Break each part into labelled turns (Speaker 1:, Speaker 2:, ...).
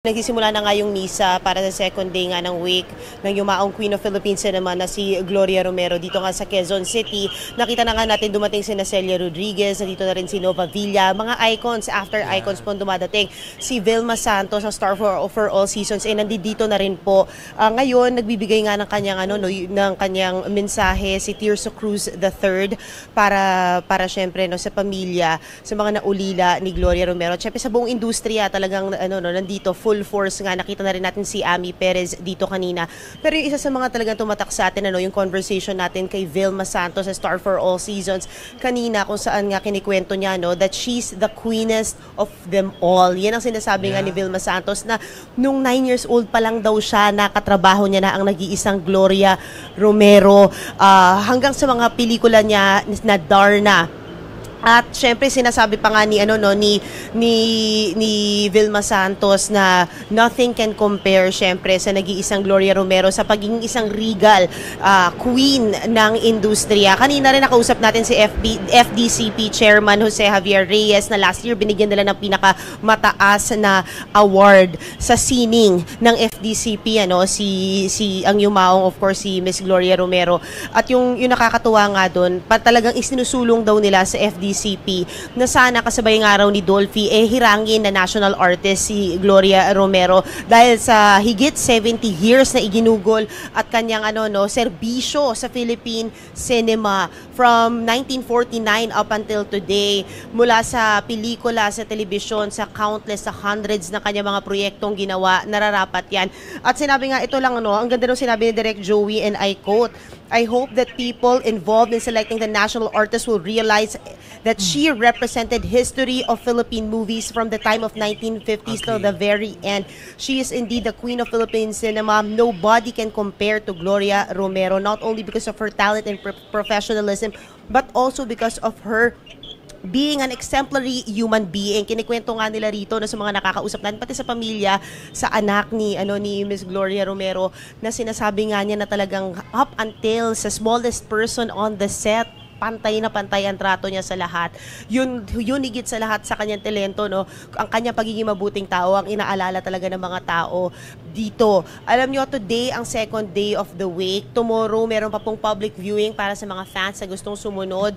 Speaker 1: Nagsisimula na nga yung misa para sa second day nga ng week ng yumaong Queen of Philippines naman na si Gloria Romero dito nga sa Quezon City. Nakita na nga natin dumating si Celia Rodriguez, dito na rin si Nova Villa, mga icons, after icons po dumadating. Si Vilma Santos, ang star for all seasons, nandito na rin po. Ngayon, nagbibigay nga ng kanyang, ng kanyang mensahe si Tirso Cruz III para syempre sa pamilya, sa mga naulila ni Gloria Romero. Syempre sa buong industriya talagang nandito full force nga. Nakita na rin natin si Ami Perez dito kanina. Pero yung isa sa mga talagang tumatak sa atin, yung conversation natin kay Vilma Santos, a star for all seasons, kanina kung saan nga kinikwento niya that she's the queenest of them all. Yan ang sinasabi nga ni Vilma Santos na nung 9 years old pa lang daw siya, nakatrabaho niya na ang nag-iisang Gloria Romero. Hanggang sa mga pelikula niya na Darna. At syempre sinasabi pa nga ni ni Vilma Santos na nothing can compare syempre sa nag-iisang Gloria Romero sa pagiging isang regal queen ng industriya. Kanina rin nakausap natin si FDCP Chairman Jose Javier Reyes na last year binigyan nila ng pinakamataas na award sa sining ng FDCP si ang yumaong of course si Miss Gloria Romero. At yung nakakatuwa nga doon, talagang isinusulong daw nila sa FDCP na sana kasabay ng araw ni Dolphy hirangin na national artist si Gloria Romero dahil sa higit 70 years na iginugol at kanyang serbisyo sa Philippine cinema from 1949 up until today, mula sa pelikula, sa telebisyon, sa countless, sa hundreds na kanyang mga proyektong ginawa, nararapat yan. At sinabi nga ito lang ang ganda nung sinabi ni Direk Joey, and I quote, "I hope that people involved in selecting the national artist will realize that she represented history of Philippine movies from the time of 1950s till the very end. She is indeed the queen of Philippine cinema. Nobody can compare to Gloria Romero, not only because of her talent and professionalism, but also because of her being an exemplary human being." Kinikwento nga nila rito sa mga nakakausap natin, pati sa pamilya, sa anak ni Miss Gloria Romero, na sinasabi nga niya na talagang up until sa smallest person on the set, pantay na pantay ang trato niya sa lahat. Yun higit sa lahat sa kanyang talento, ang kanyang pagiging mabuting tao, ang inaalala talaga ng mga tao dito. Alam nyo, today ang second day of the week. Tomorrow, meron pa pong public viewing para sa mga fans na gustong sumunod.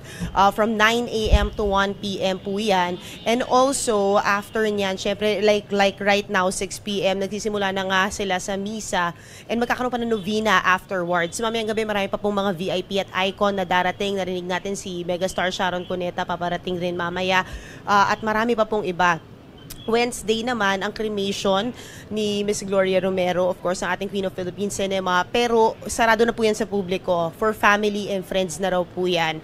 Speaker 1: From 9 a.m. to 1 p.m. po yan. And also, after nyan, syempre, like right now, 6 p.m., nagsisimula na nga sila sa misa. And magkakaroon pa ng novena afterwards. Mamayang gabi, marami pa pong mga VIP at icon na darating. Narinig natin si megastar Sharon Cuneta, paparating rin mamaya. At marami pa pong iba. Wednesday naman, ang cremation ni Miss Gloria Romero, of course, ang ating Queen of Philippine Cinema, pero sarado na po yan sa publiko. For family and friends na raw po yan.